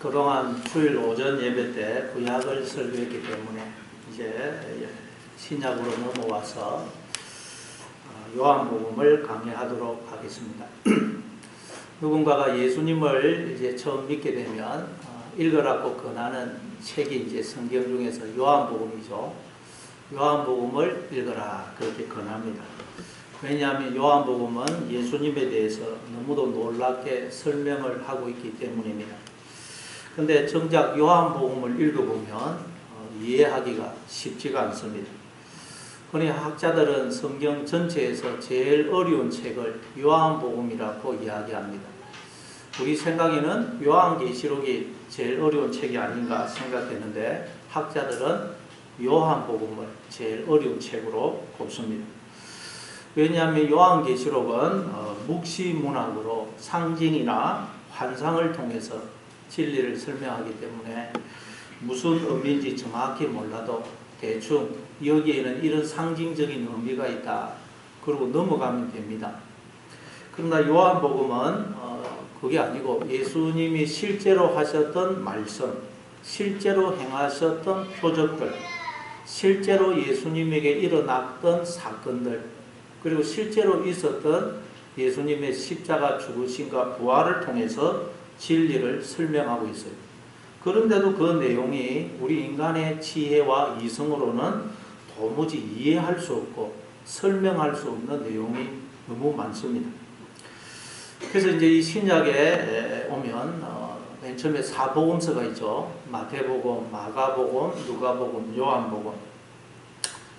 그동안 주일 오전 예배 때 구약을 설교했기 때문에 이제 신약으로 넘어와서 요한복음을 강의하도록 하겠습니다. 누군가가 예수님을 이제 처음 믿게 되면 읽으라고 권하는 책이 이제 성경 중에서 요한복음이죠. 요한복음을 읽어라 그렇게 권합니다. 왜냐하면 요한복음은 예수님에 대해서 너무도 놀랍게 설명을 하고 있기 때문입니다. 근데 정작 요한복음을 읽어보면 이해하기가 쉽지가 않습니다. 그러니 학자들은 성경 전체에서 제일 어려운 책을 요한복음이라고 이야기합니다. 우리 생각에는 요한계시록이 제일 어려운 책이 아닌가 생각했는데 학자들은 요한복음을 제일 어려운 책으로 꼽습니다. 왜냐하면 요한계시록은 묵시문학으로 상징이나 환상을 통해서 진리를 설명하기 때문에 무슨 의미인지 정확히 몰라도 대충 여기에는 이런 상징적인 의미가 있다 그러고 넘어가면 됩니다. 그러나 요한복음은 그게 아니고 예수님이 실제로 하셨던 말씀, 실제로 행하셨던 표적들, 실제로 예수님에게 일어났던 사건들, 그리고 실제로 있었던 예수님의 십자가 죽으심과 부활을 통해서 진리를 설명하고 있어요. 그런데도 그 내용이 우리 인간의 지혜와 이성으로는 도무지 이해할 수 없고 설명할 수 없는 내용이 너무 많습니다. 그래서 이제 이 신약에 오면 맨 처음에 사복음서가 있죠. 마태복음, 마가복음, 누가복음, 요한복음.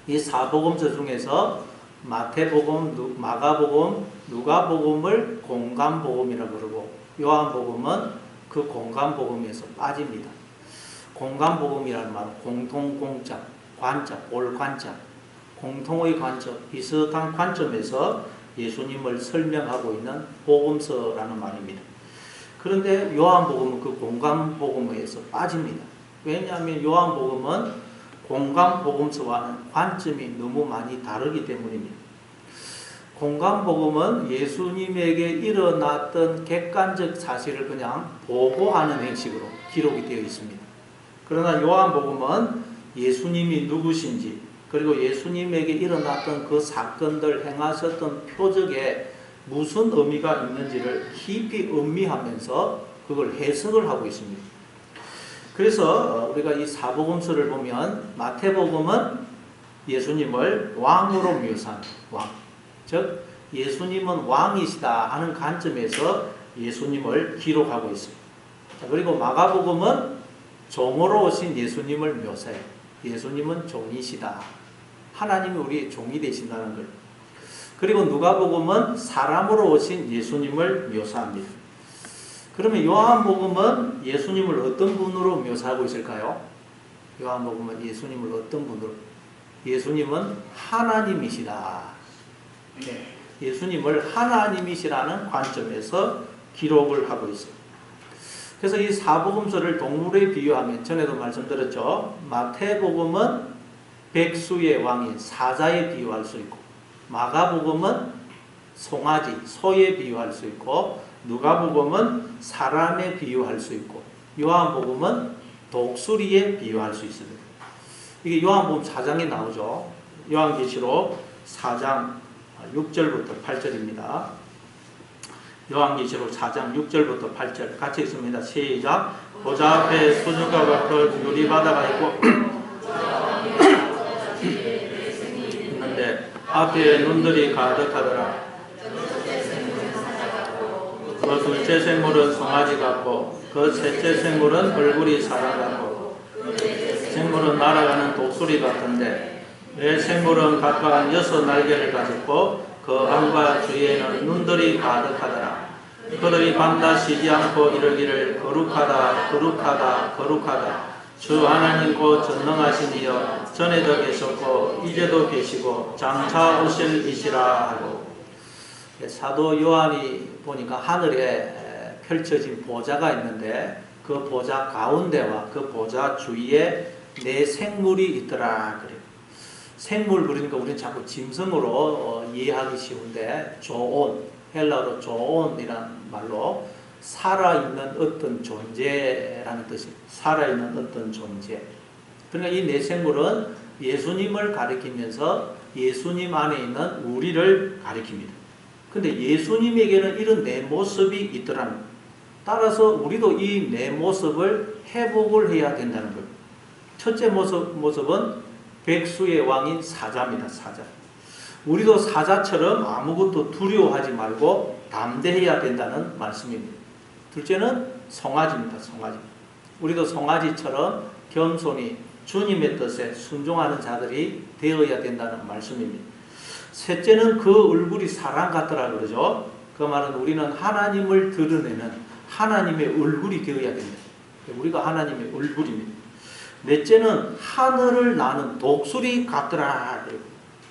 이 사복음서 중에서 마태복음, 마가복음, 누가복음을 공간복음이라고 그러고 요한복음은 그 공간복음에서 빠집니다. 공간복음이라는 말은 공통공자, 관자, 올관자, 공통의 관점, 비슷한 관점에서 예수님을 설명하고 있는 복음서라는 말입니다. 그런데 요한복음은 그 공간복음에서 빠집니다. 왜냐하면 요한복음은 공간복음서와는 관점이 너무 많이 다르기 때문입니다. 공간복음은 예수님에게 일어났던 객관적 사실을 그냥 보고하는 형식으로 기록이 되어 있습니다. 그러나 요한복음은 예수님이 누구신지 그리고 예수님에게 일어났던 그 사건들 행하셨던 표적에 무슨 의미가 있는지를 깊이 음미하면서 그걸 해석을 하고 있습니다. 그래서 우리가 이 사복음서를 보면 마태복음은 예수님을 왕으로 묘사한 왕, 즉 예수님은 왕이시다 하는 관점에서 예수님을 기록하고 있습니다. 그리고 마가복음은 종으로 오신 예수님을 묘사해요. 예수님은 종이시다. 하나님이 우리의 종이 되신다는 걸. 그리고 누가복음은 사람으로 오신 예수님을 묘사합니다. 그러면 요한복음은 예수님을 어떤 분으로 묘사하고 있을까요? 요한복음은 예수님을 어떤 분으로? 예수님은 하나님이시다. 예수님을 하나님이시라는 관점에서 기록을 하고 있습니다. 그래서 이 사복음서를 동물에 비유하면 전에도 말씀드렸죠. 마태복음은 백수의 왕인 사자에 비유할 수 있고 마가복음은 송아지, 소에 비유할 수 있고 누가복음은 사람에 비유할 수 있고 요한복음은 독수리에 비유할 수 있습니다. 이게 요한복음 4장에 나오죠. 요한계시록 4장 6절부터 8절입니다. 요한계시록 4장 6절부터 8절 같이 읽습니다. 시작. 보좌 앞에 수증과 같은 유리바다가 있고 있는데 앞에 눈들이 가득하더라. 그 둘째 생물은 송아지 같고 그 셋째 생물은 얼굴이 사람 같고 생물은 날아가는 독수리 같은데 매 생물은 각각 6 날개를 가졌고 그 안과 주위에는 눈들이 가득하더라. 그들이 밤낮 쉬지 않고 이르기를 거룩하다 거룩하다 거룩하다 주 하나님 곧 전능하신 이여 전에도 계셨고 이제도 계시고 장차 오실 이시라 하고 사도 요한이 보니까 하늘에 펼쳐진 보좌가 있는데 그 보좌 가운데와 그 보좌 주위에 4 생물이 있더라 그래요. 생물 그러니까 우리는 자꾸 짐승으로 이해하기 쉬운데 조온, 헬라어로 조온이란 말로 살아있는 어떤 존재라는 뜻입니다. 살아있는 어떤 존재. 그러니까 이 내생물은 예수님을 가리키면서 예수님 안에 있는 우리를 가리킵니다. 근데 예수님에게는 이런 내 모습이 있더라는 거예요. 따라서 우리도 이 내 모습을 회복을 해야 된다는 거예요. 첫째 모습은 백수의 왕인 사자입니다. 사자. 우리도 사자처럼 아무것도 두려워하지 말고 담대해야 된다는 말씀입니다. 둘째는 송아지입니다. 송아지. 우리도 송아지처럼 겸손히 주님의 뜻에 순종하는 자들이 되어야 된다는 말씀입니다. 셋째는 그 얼굴이 사람 같더라 그러죠. 그 말은 우리는 하나님을 드러내는 하나님의 얼굴이 되어야 됩니다. 우리가 하나님의 얼굴입니다. 넷째는 하늘을 나는 독수리 같더라.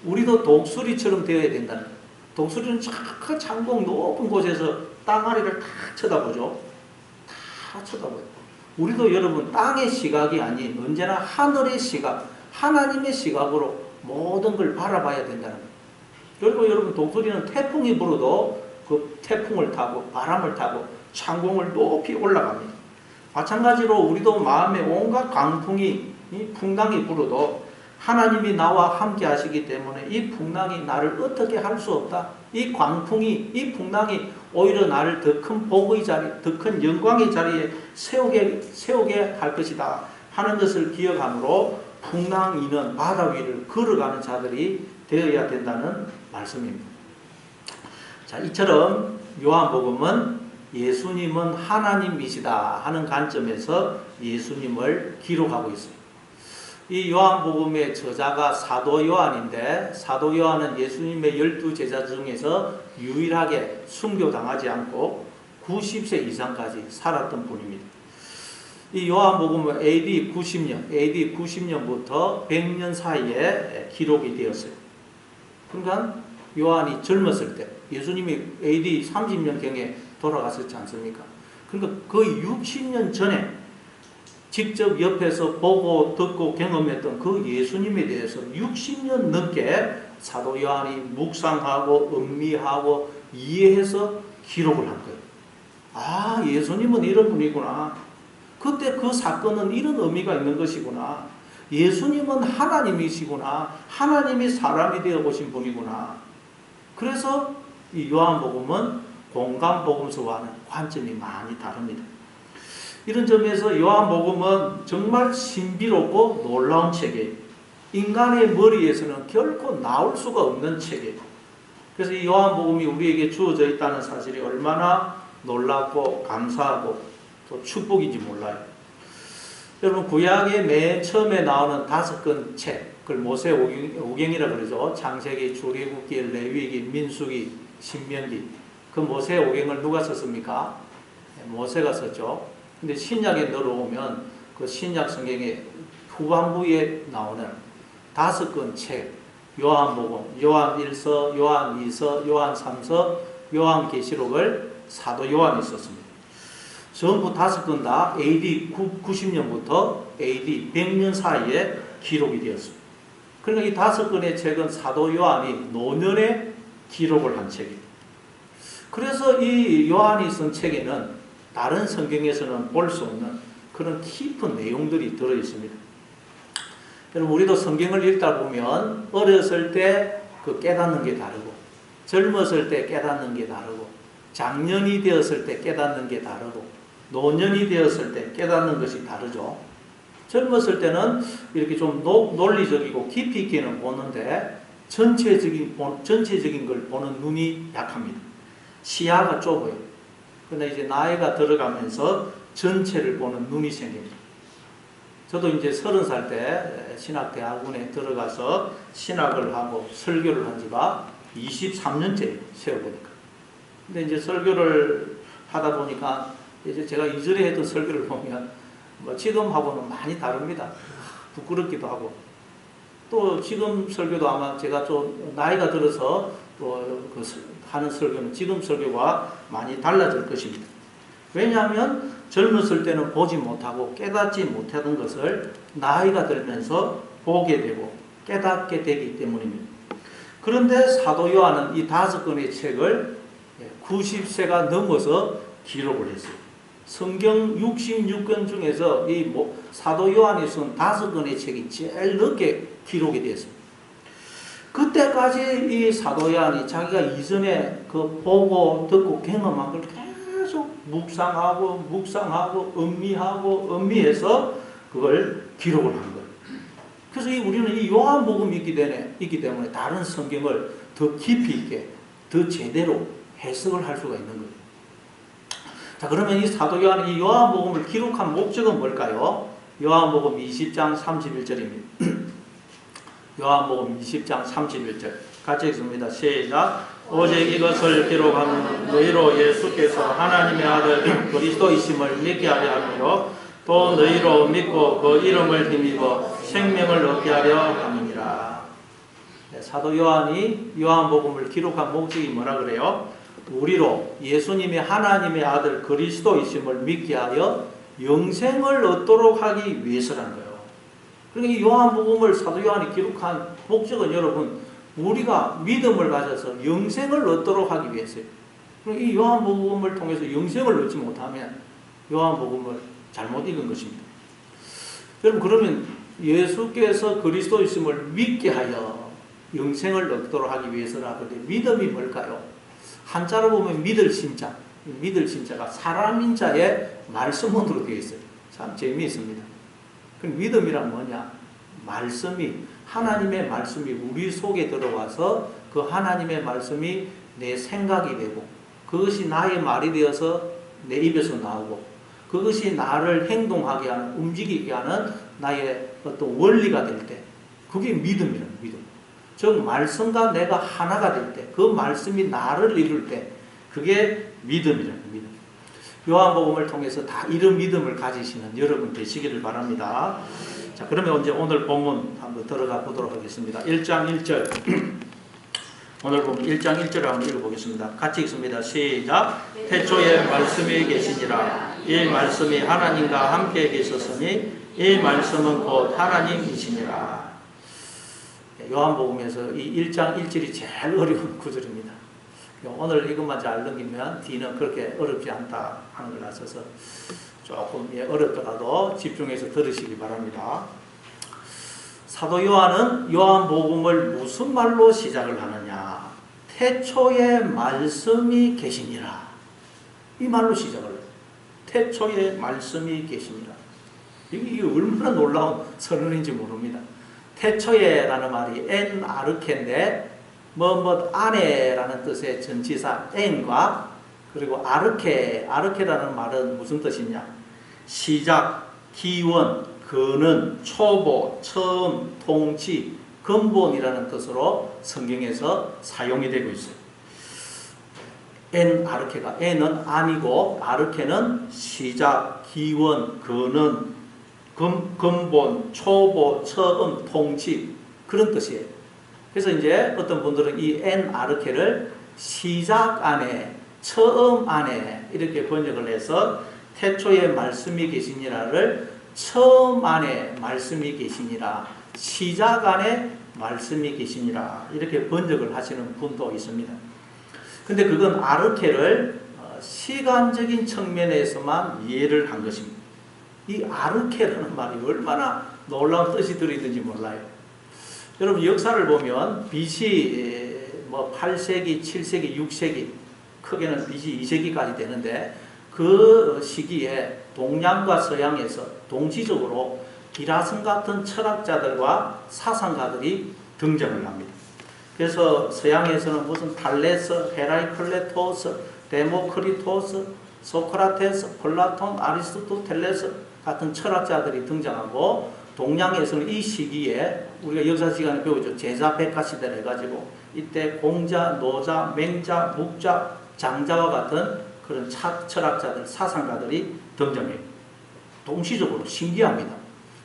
우리도 독수리처럼 되어야 된다는 거예요. 독수리는 저 창공 높은 곳에서 땅 아래를 다 쳐다보죠. 다 쳐다봐요. 우리도 여러분 땅의 시각이 아닌 언제나 하늘의 시각, 하나님의 시각으로 모든 걸 바라봐야 된다는 거예요. 그리고 여러분 독수리는 태풍이 불어도 그 태풍을 타고 바람을 타고 창공을 높이 올라갑니다. 마찬가지로 우리도 마음에 온갖 강풍이 풍랑이 불어도 하나님이 나와 함께 하시기 때문에 이 풍랑이 나를 어떻게 할 수 없다. 이 광풍이, 이 풍랑이 오히려 나를 더 큰 복의 자리, 더 큰 영광의 자리에 세우게 할 것이다 하는 것을 기억함으로 풍랑 이는 바다 위를 걸어가는 자들이 되어야 된다는 말씀입니다. 자, 이처럼 요한복음은 예수님은 하나님이시다 하는 관점에서 예수님을 기록하고 있습니다. 이 요한복음의 저자가 사도 요한인데 사도 요한은 예수님의 12제자 중에서 유일하게 순교당하지 않고 90세 이상까지 살았던 분입니다. 이 요한복음은 AD 90년부터 100년 사이에 기록이 되었어요. 그러니까 요한이 젊었을 때 예수님이 AD 30년경에 돌아갔었지 않습니까? 그러니까 거의 60년 전에 직접 옆에서 보고 듣고 경험했던 그 예수님에 대해서 60년 넘게 사도 요한이 묵상하고 음미하고 이해해서 기록을 한 거예요. 아, 예수님은 이런 분이구나. 그때 그 사건은 이런 의미가 있는 것이구나. 예수님은 하나님이시구나. 하나님이 사람이 되어 보신 분이구나. 그래서 이 요한복음은 공간복음서와는 관점이 많이 다릅니다. 이런 점에서 요한복음은 정말 신비롭고 놀라운 책이에요. 인간의 머리에서는 결코 나올 수가 없는 책이에요. 그래서 이 요한복음이 우리에게 주어져 있다는 사실이 얼마나 놀랍고 감사하고 또 축복인지 몰라요. 여러분 구약의 맨 처음에 나오는 5권 책, 그걸 모세오경이라고 그러죠. 창세기, 출애굽기, 레위기, 민수기, 신명기. 그 모세오경을 누가 썼습니까? 모세가 썼죠. 근데 신약에 들어오면 그 신약 성경의 후반부에 나오는 5권 책, 요한복음, 요한 1서, 요한 2서, 요한 3서, 요한 계시록을 사도 요한이 썼습니다. 전부 5권 다 AD 90년부터 AD 100년 사이에 기록이 되었습니다. 그러니까 이 5권의 책은 사도 요한이 노년에 기록을 한 책입니다. 그래서 이 요한이 쓴 책에는 다른 성경에서는 볼 수 없는 그런 깊은 내용들이 들어있습니다. 여러분 우리도 성경을 읽다 보면 어렸을 때 그 깨닫는 게 다르고 젊었을 때 깨닫는 게 다르고 장년이 되었을 때 깨닫는 게 다르고 노년이 되었을 때 깨닫는 것이 다르죠. 젊었을 때는 이렇게 좀 논리적이고 깊이 있게는 보는데 전체적인 걸 보는 눈이 약합니다. 시야가 좁아요. 그런데 이제 나이가 들어가면서 전체를 보는 눈이 생깁니다. 저도 이제 30살 때 신학대학원에 들어가서 신학을 하고 설교를 한 지가 23년째 세워보니까. 근데 이제 설교를 하다 보니까 이제 제가 이전에 했던 설교를 보면 뭐 지금하고는 많이 다릅니다. 부끄럽기도 하고. 또 지금 설교도 아마 제가 좀 나이가 들어서 또 하는 설교는 지금 설교와 많이 달라질 것입니다. 왜냐하면 젊었을 때는 보지 못하고 깨닫지 못하던 것을 나이가 들면서 보게 되고 깨닫게 되기 때문입니다. 그런데 사도 요한은 이 5권의 책을 90세가 넘어서 기록을 했어요. 성경 66권 중에서 이 사도 요한이 쓴 5권의 책이 제일 늦게 기록이 됐습니다. 그때까지 이 사도 요한이 자기가 이전에 그 보고 듣고 경험한 걸 계속 묵상하고 음미해서 그걸 기록을 한 거예요. 그래서 우리는 이 요한복음이 있기 때문에 다른 성경을 더 깊이 있게, 더 제대로 해석을 할 수가 있는 거예요. 자, 그러면 이 사도 요한이 이 요한복음을 기록한 목적은 뭘까요? 요한복음 20장 31절입니다. 요한복음 20장 31절 같이 읽습니다. 시작. 오직 이것을 기록하면 너희로 예수께서 하나님의 아들 그리스도이심을 믿게 하려 함이요 또 너희로 믿고 그 이름을 힘입어 생명을 얻게 하려 함이니라. 사도 요한이 요한복음을 기록한 목적이 뭐라 그래요? 우리로 예수님이 하나님의 아들 그리스도이심을 믿게 하여 영생을 얻도록 하기 위해서라는 거예요. 그러니까 이 요한복음을 사도 요한이 기록한 목적은 여러분, 우리가 믿음을 가져서 영생을 얻도록 하기 위해서요. 이 요한복음을 통해서 영생을 얻지 못하면 요한복음을 잘못 읽은 것입니다. 여러분, 그러면 예수께서 그리스도이심을 믿게 하여 영생을 얻도록 하기 위해서라. 근데 믿음이 뭘까요? 한자로 보면 믿을 신자. 믿을 신자가 사람인 자의 말씀문으로 되어 있어요. 참 재미있습니다. 그럼 믿음이란 뭐냐? 말씀이, 하나님의 말씀이 우리 속에 들어와서 그 하나님의 말씀이 내 생각이 되고 그것이 나의 말이 되어서 내 입에서 나오고 그것이 나를 행동하게 하는, 움직이게 하는 나의 어떤 원리가 될 때, 그게 믿음이라는 믿음. 즉 말씀과 내가 하나가 될 때, 그 말씀이 나를 이룰 때, 그게 믿음이라는 믿음. 요한복음을 통해서 다 이런 믿음을 가지시는 여러분 되시기를 바랍니다. 자, 그러면 이제 오늘 본문 한번 들어가 보도록 하겠습니다. 1장 1절. 오늘 보면 1장 1절을 한번 읽어보겠습니다. 같이 읽습니다. 시작. 태초에 말씀이 계시니라. 이 말씀이 하나님과 함께 계셨으니 이 말씀은 곧 하나님이시니라. 요한복음에서 이 1장 1절이 제일 어려운 구절입니다. 오늘 이것만 잘 넘기면 뒤는 그렇게 어렵지 않다 하는 걸 아셔서 조금 어렵더라도 집중해서 들으시기 바랍니다. 사도 요한은 요한복음을 무슨 말로 시작을 하느냐? 태초에 말씀이 계시니라. 이 말로 시작을 해요. 태초에 말씀이 계시니라. 이게 얼마나 놀라운 선언인지 모릅니다. 태초에라는 말이 엔 아르케인데 안에라는 뜻의 전치사 엔과 그리고 아르케라는 말은 무슨 뜻이냐? 시작, 기원, 근원, 초보, 처음, 통치, 근본이라는 뜻으로 성경에서 사용이 되고 있어요. 엔 아르케가, 엔은 아니고 아르케는 시작, 기원, 근원, 근본, 초보, 처음, 통치, 그런 뜻이에요. 그래서 이제 어떤 분들은 이 엔 아르케를 시작 안에, 처음 안에 이렇게 번역을 해서 태초에 말씀이 계시니라를 처음 안에 말씀이 계시니라, 시작 안에 말씀이 계시니라 이렇게 번역을 하시는 분도 있습니다. 근데 그건 아르케를 시간적인 측면에서만 이해를 한 것입니다. 이 아르케라는 말이 얼마나 놀라운 뜻이 들어있는지 몰라요. 여러분 역사를 보면 BC 8세기, 7세기, 6세기, 크게는 BC 2세기까지 되는데 그 시기에 동양과 서양에서 동시적으로 기라슨 같은 철학자들과 사상가들이 등장을 합니다. 그래서 서양에서는 무슨 탈레스, 헤라이클레토스, 데모크리토스, 소크라테스, 플라톤, 아리스토텔레스 같은 철학자들이 등장하고 동양에서는 이 시기에 우리가 역사 시간에 배우죠. 제자백가 시대를 해가지고 이때 공자, 노자, 맹자, 묵자, 장자와 같은 그런 철학자들, 사상가들이 등장해요. 동시적으로 신기합니다.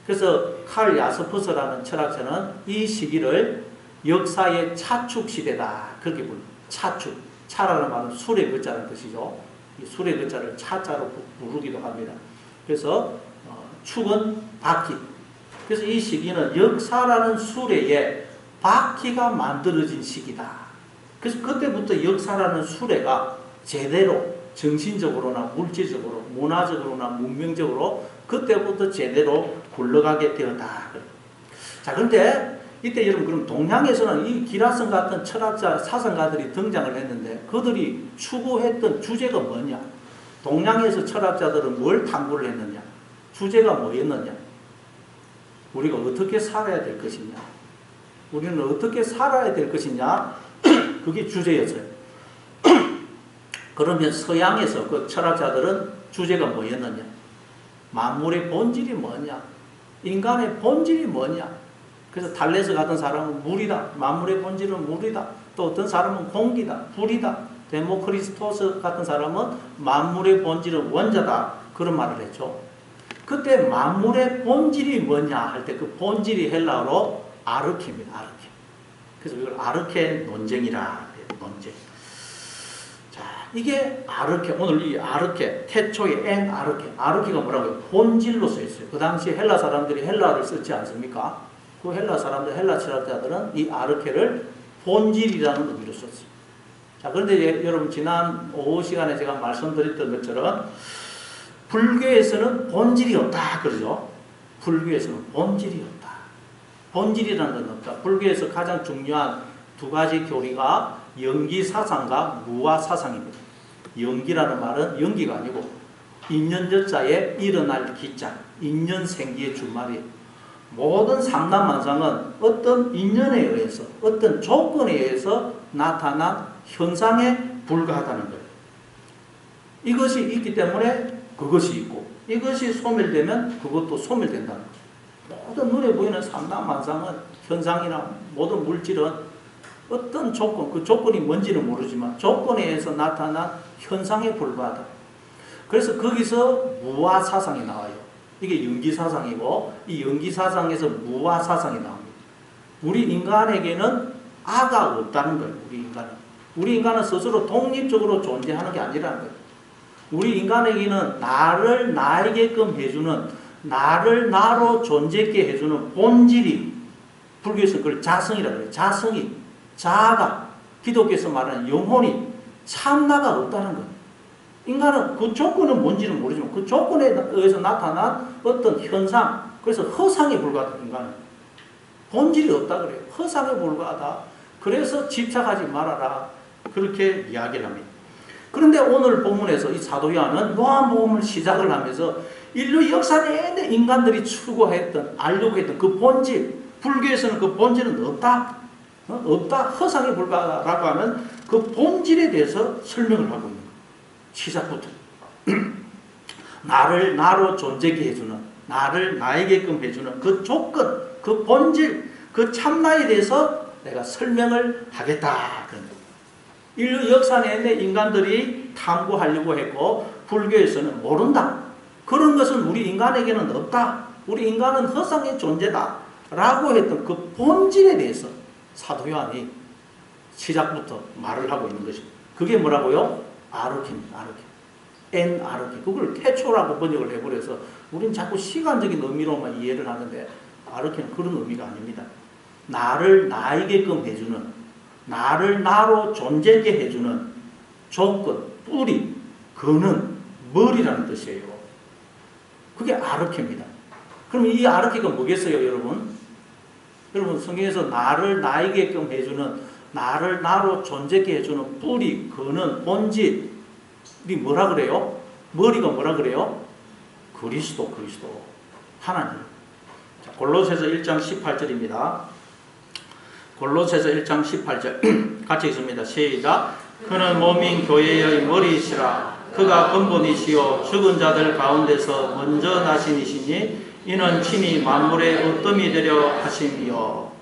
그래서 칼 야스퍼스라는 철학자는 이 시기를 역사의 차축 시대다 그렇게 부릅니다. 차축, 차라는 말은 술의 글자라는 뜻이죠. 이 술의 글자를 차자로 부르기도 합니다. 그래서 축은 바퀴. 그래서 이 시기는 역사라는 수레에 바퀴가 만들어진 시기다. 그래서 그때부터 역사라는 수레가 제대로 정신적으로나 물질적으로, 문화적으로나 문명적으로 그때부터 제대로 굴러가게 되었다. 자, 그런데 이때 여러분 그럼 동양에서는 이 기라성 같은 철학자, 사상가들이 등장을 했는데 그들이 추구했던 주제가 뭐냐? 동양에서 철학자들은 뭘 탐구를 했느냐? 주제가 뭐였느냐? 우리가 어떻게 살아야 될 것이냐? 우리는 어떻게 살아야 될 것이냐? 그게 주제였어요. 그러면 서양에서 그 철학자들은 주제가 뭐였느냐? 만물의 본질이 뭐냐? 인간의 본질이 뭐냐? 그래서 탈레스 같은 사람은 물이다. 만물의 본질은 물이다. 또 어떤 사람은 공기다. 불이다. 데모크리스토스 같은 사람은 만물의 본질은 원자다. 그런 말을 했죠. 그때 만물의 본질이 뭐냐 할 때 그 본질이 헬라어로 아르케입니다. 아르케. 그래서 이걸 아르케 논쟁이라 해요. 논쟁. 자, 이게 아르케. 오늘 이 아르케, 태초의 엔 아르케. 아르케가 뭐라고요? 본질로 써 있어요. 그 당시 헬라 사람들이 헬라어를 썼지 않습니까? 그 헬라 사람들, 헬라 철학자들은 이 아르케를 본질이라는 의미로 썼어요. 자, 그런데 여러분 지난 오후 시간에 제가 말씀드렸던 것처럼 불교에서는 본질이 없다 그러죠. 불교에서는 본질이 없다. 본질이라는 건 없다. 불교에서 가장 중요한 두 가지 교리가 영기사상과 무아사상입니다. 영기라는 말은 영기가 아니고 인연저자에 일어날 기자, 인연생기의 준말이에요. 모든 삼란만상은 어떤 인연에 의해서, 어떤 조건에 의해서 나타난 현상에 불과하다는 거예요. 이것이 있기 때문에 그것이 있고, 이것이 소멸되면 그것도 소멸된다는 거예요. 모든 눈에 보이는 삼란만상은, 현상이나 모든 물질은 어떤 조건, 그 조건이 뭔지는 모르지만 조건에 의해서 나타난 현상에 불과하다. 그래서 거기서 무아사상이 나와요. 이게 영기사상이고 이 영기사상에서 무아사상이 나옵니다. 우리 인간에게는 아가 없다는 거예요. 우리 인간은 스스로 독립적으로 존재하는 게 아니라는 거예요. 우리 인간에게는 나를 나에게끔 해주는, 나를 나로 존재있게 해주는 본질이, 불교에서 그걸 자성이라고 해요. 자성이, 자아가, 기독교에서 말하는 영혼이, 참나가 없다는 거예요. 인간은 그 조건은 뭔지는 모르지만 그 조건에 의해서 나타난 어떤 현상, 그래서 허상에 불과하다. 인간은 본질이 없다 그래요. 허상에 불과하다. 그래서 집착하지 말아라. 그렇게 이야기를 합니다. 그런데 오늘 본문에서 이 사도 요한은 요한복음을 시작을 하면서 인류 역사 내내 인간들이 추구했던, 알려고 했던 그 본질, 불교에서는 그 본질은 없다. 없다. 허상에 불과하다라고 하는 그 본질에 대해서 설명을 하고 있는 거예요. 시작부터 나를 나로 존재하게 해주는, 나를 나에게끔 해주는 그 조건, 그 본질, 그 참나에 대해서 내가 설명을 하겠다. 인류 역사 내내 인간들이 탐구하려고 했고 불교에서는 모른다. 그런 것은 우리 인간에게는 없다. 우리 인간은 허상의 존재다. 라고 했던 그 본질에 대해서 사도 요한이 시작부터 말을 하고 있는 것입니다. 그게 뭐라고요? 아르케입니다. 아르케. 엔 아르케. 그걸 태초라고 번역을 해버려서 우린 자꾸 시간적인 의미로만 이해를 하는데 아르케는 그런 의미가 아닙니다. 나를 나에게끔 해주는, 나를 나로 존재하게 해주는 조건, 뿌리, 근원, 머리라는 뜻이에요. 그게 아르케입니다. 그럼 이 아르케가 뭐겠어요, 여러분? 여러분 성경에서 나를 나에게끔 해주는, 나를 나로 존재하게 해주는 뿌리, 근원, 본질이 뭐라 그래요? 머리가 뭐라 그래요? 그리스도, 그리스도. 하나님. 자, 골로새서 1장 18절입니다. 골로새서 1장 18절 같이 읽습니다. 시작. 그는 몸인 교회의 머리이시라. 그가 근본이시요 죽은 자들 가운데서 먼저 나신이시니 이는 친히 만물의 어뜸이 되려 하심이요.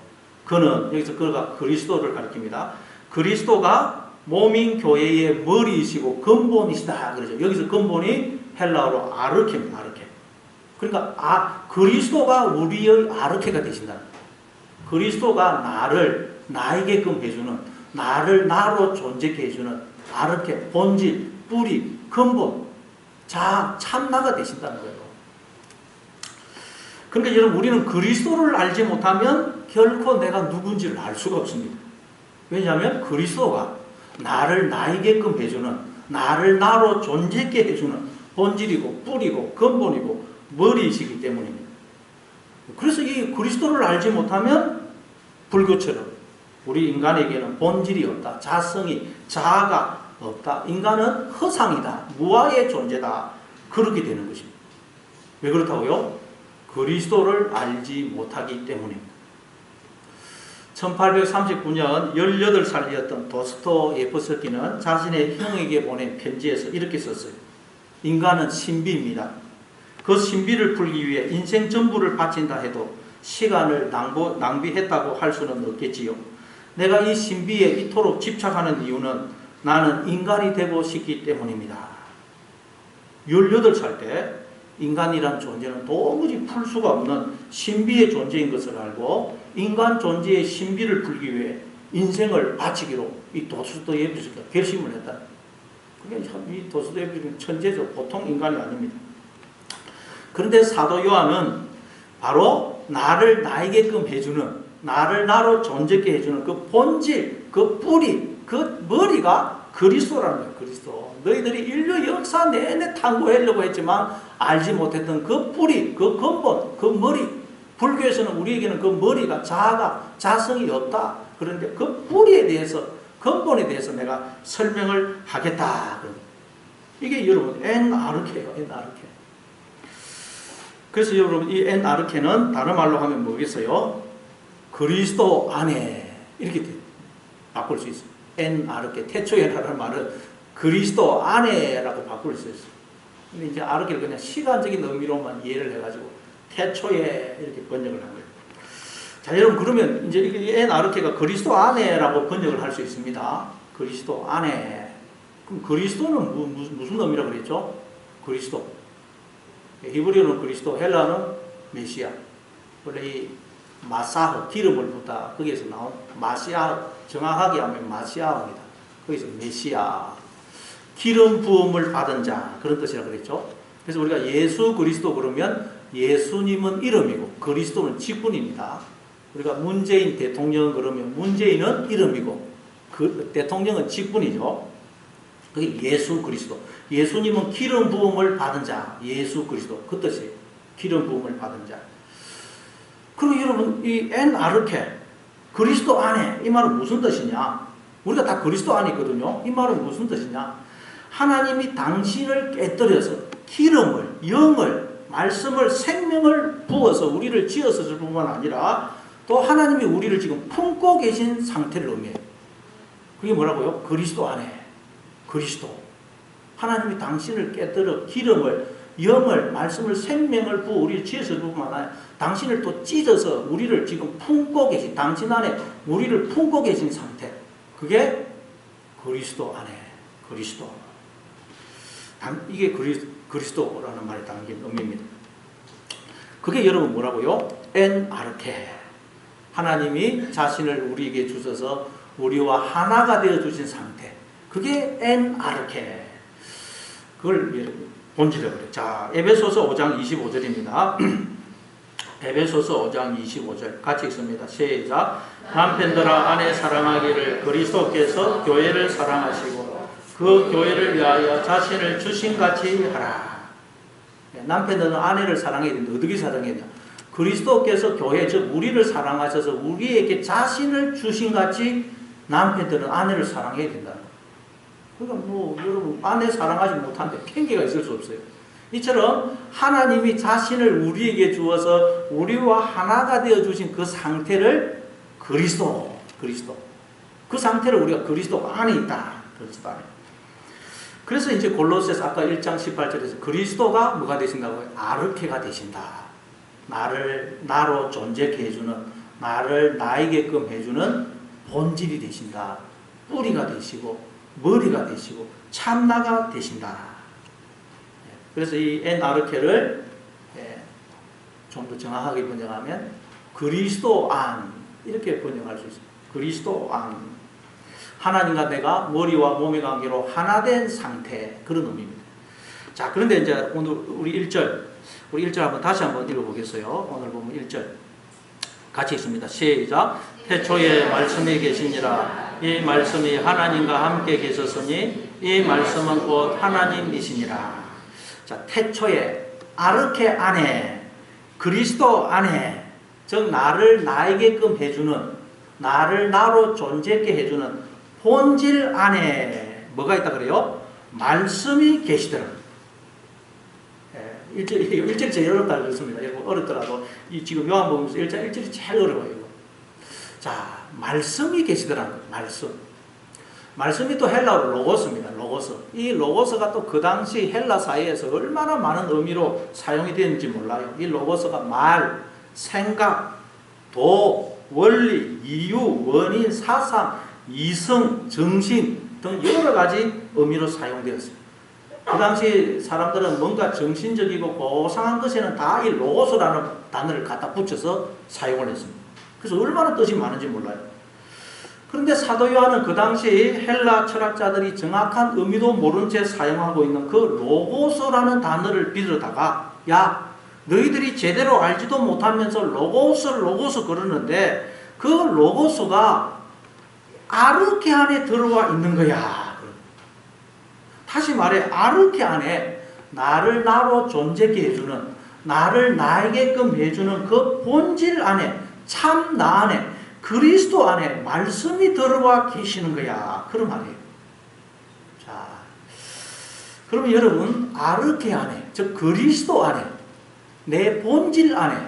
그는, 여기서 그가 그리스도를 가리킵니다. 그리스도가 몸인 교회의 머리이시고 근본이시다 그러죠. 여기서 근본이 헬라어로 아르케입니다. 아르케. 그러니까 그리스도가 우리의 아르케가 되신다. 그리스도가 나를 나에게끔 해주는, 나를 나로 존재케 해주는 아르케, 본질, 뿌리, 근본, 참나가 되신다는 거예요. 그러니까 여러분 우리는 그리스도를 알지 못하면 결코 내가 누군지를 알 수가 없습니다. 왜냐하면 그리스도가 나를 나에게끔 해주는, 나를 나로 존재케 해주는 본질이고 뿌리고 근본이고 머리이시기 때문입니다. 그래서 이 그리스도를 알지 못하면 불교처럼 우리 인간에게는 본질이 없다, 자성이, 자아가 없다, 인간은 허상이다, 무아의 존재다, 그렇게 되는 것입니다. 왜 그렇다고요? 그리스도를 알지 못하기 때문입니다. 1839년 18살이었던 도스토예프스키는 자신의 형에게 보낸 편지에서 이렇게 썼어요. 인간은 신비입니다. 그 신비를 풀기 위해 인생 전부를 바친다 해도 시간을 낭비했다고 할 수는 없겠지요. 내가 이 신비에 이토록 집착하는 이유는 나는 인간이 되고 싶기 때문입니다. 18살 때 인간이란 존재는 도무지 풀 수가 없는 신비의 존재인 것을 알고 인간 존재의 신비를 풀기 위해 인생을 바치기로 이 도스토예프스키가 결심을 했다. 그게 참 이 도스토예프스키는 천재죠. 보통 인간이 아닙니다. 그런데 사도 요한은 바로 나를 나에게끔 해주는, 나를 나로 존재케 해주는 그 본질, 그 뿌리, 그 머리가 그리스도라는 거예요. 그리스도. 너희들이 인류 역사 내내 탐구하려고 했지만 알지 못했던 그 뿌리, 그 근본, 그 머리. 불교에서는 우리에게는 그 머리가, 자아가, 자성이 없다. 그런데 그 뿌리에 대해서, 근본에 대해서 내가 설명을 하겠다. 이게 여러분 엔아르케예요. 엔아르케. 그래서 여러분 이 엔아르케는 다른 말로 하면 뭐겠어요? 그리스도 안에 이렇게 바꿀 수 있어요. 엔아르케, 태초에라는 말은 그리스도 안에라고 바꿀 수 있어요. 근데 이제 아르케를 그냥 시간적인 의미로만 이해를 해가지고 태초에 이렇게 번역을 한 거예요. 자, 여러분 그러면 이제 이 엔아르케가 그리스도 안에라고 번역을 할 수 있습니다. 그리스도 안에. 그럼 그리스도는 무슨 의미라고 그랬죠? 그리스도. 히브리어는 그리스도, 헬라는 메시아. 원래 이 마사흐, 기름을 붓다. 거기에서 나온 마시아, 정확하게 하면 마시아입니다. 거기서 메시아. 기름 부음을 받은 자. 그런 뜻이라고 그랬죠. 그래서 우리가 예수 그리스도 그러면 예수님은 이름이고 그리스도는 직분입니다. 우리가 문재인 대통령 그러면 문재인은 이름이고 그 대통령은 직분이죠. 그게 예수 그리스도. 예수님은 기름 부음을 받은 자. 예수 그리스도. 그 뜻이에요. 기름 부음을 받은 자. 그리고 여러분 이 엔아르케 그리스도 안에 이 말은 무슨 뜻이냐? 우리가 다 그리스도 안에 있거든요. 이 말은 무슨 뜻이냐? 하나님이 당신을 깨뜨려서 기름을, 영을, 말씀을, 생명을 부어서 우리를 지어서 줄 뿐만 아니라 또 하나님이 우리를 지금 품고 계신 상태를 의미해요. 그게 뭐라고요? 그리스도 안에. 그리스도. 하나님이 당신을 깨뜨려 기름을, 영을, 말씀을, 생명을 부어 우리를 지어서 줄 뿐만 아니라 당신을 또 찢어서 우리를 지금 품고 계신, 당신 안에 우리를 품고 계신 상태. 그게 그리스도 안에. 그리스도. 이게 그리스도라는 말에 담긴 의미입니다. 그게 여러분 뭐라고요? 엔아르케. 하나님이 자신을 우리에게 주셔서 우리와 하나가 되어 주신 상태. 그게 엔아르케. 그걸 본질이라고 그래요. 자, 에베소서 5장 25절입니다. 에베소서 5장 25절 같이 읽습니다. 시작. 남편들아 아내 사랑하기를 그리스도께서 교회를 사랑하시고 그 교회를 위하여 자신을 주신같이 하라. 남편들은 아내를 사랑해야 된다. 어떻게 사랑해야 되냐? 그리스도께서 교회, 즉 우리를 사랑하셔서 우리에게 자신을 주신같이 남편들은 아내를 사랑해야 된다. 그러니까 뭐 여러분 아내 사랑하지 못하는데 핑계가 있을 수 없어요. 이처럼 하나님이 자신을 우리에게 주어서 우리와 하나가 되어 주신 그 상태를 그리스도. 그 상태를 우리가 그리스도 안에 있다. 그리스도 안에. 그래서 이제 골로새서 아까 1장 18절에서 그리스도가 뭐가 되신다고요? 아르케가 되신다. 나를 나로 존재케 해주는, 나를 나에게끔 해주는 본질이 되신다. 뿌리가 되시고 머리가 되시고 참나가 되신다. 그래서 이 엔아르케를 좀 더 정확하게 번역하면 그리스도 안 이렇게 번역할 수 있습니다. 그리스도 안. 하나님과 내가 머리와 몸의 관계로 하나 된 상태, 그런 의미입니다. 자, 그런데 이제 오늘 우리 1절 한번 다시 한번 읽어보겠어요. 오늘 보면 1절 같이 있습니다. 시작. 태초에 말씀이 계시니라. 이 말씀이 하나님과 함께 계셨으니 이 말씀은 곧 하나님이시니라. 자, 태초에 아르케 안에 그리스도 안에 즉 나를 나에게끔 해주는 나를 나로 존재하게 해주는 본질 안에 뭐가 있다 그래요? 말씀이 계시더라. 1절이 제일 어렵다고 그랬습니다. 여러분 어렵더라도 이 지금 요한복음에서 1장 1절이 제일 어려워요. 자, 말씀이 계시더라는 거예요. 말씀이 또 헬라어로 로고스입니다. 로고스. 이 로고스가 또 그 당시 헬라 사회에서 얼마나 많은 의미로 사용이 되는지 몰라요. 이 로고스가 말, 생각, 도, 원리, 이유, 원인, 사상, 이성, 정신 등 여러 가지 의미로 사용되었습니다. 그 당시 사람들은 뭔가 정신적이고 고상한 것에는 다 이 로고스라는 단어를 갖다 붙여서 사용을 했습니다. 그래서 얼마나 뜻이 많은지 몰라요. 그런데 사도 요한은 그 당시 헬라 철학자들이 정확한 의미도 모른 채 사용하고 있는 그 로고스라는 단어를 빌어다가 야, 너희들이 제대로 알지도 못하면서 로고스 그러는데 그 로고스가 아르케 안에 들어와 있는 거야. 다시 말해 아르케 안에 나를 나로 존재하게 해주는 나를 나에게끔 해주는 그 본질 안에 참 나 안에 그리스도 안에 말씀이 들어와 계시는 거야. 그런 말이에요. 자, 그러면 여러분 아르케 안에 즉 그리스도 안에 내 본질 안에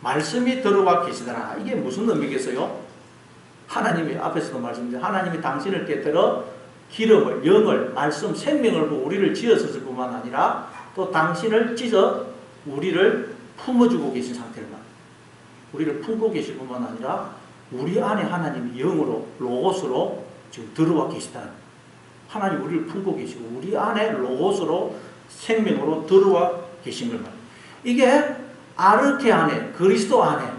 말씀이 들어와 계시더라. 이게 무슨 의미겠어요? 하나님이 앞에서도 말씀드렸는데 하나님이 당신을 깨뜨려 기름을, 영을, 말씀, 생명을 우리를 지었을 뿐만 아니라 또 당신을 찢어 우리를 품어주고 계신 상태를 말합니다. 우리를 품고 계실 뿐만 아니라 우리 안에 하나님이 영으로 로고스로 지금 들어와 계시다는 거예요. 하나님 우리를 품고 계시고 우리 안에 로고스로 생명으로 들어와 계신 걸 말합니다. 이게 아르케 안에 그리스도 안에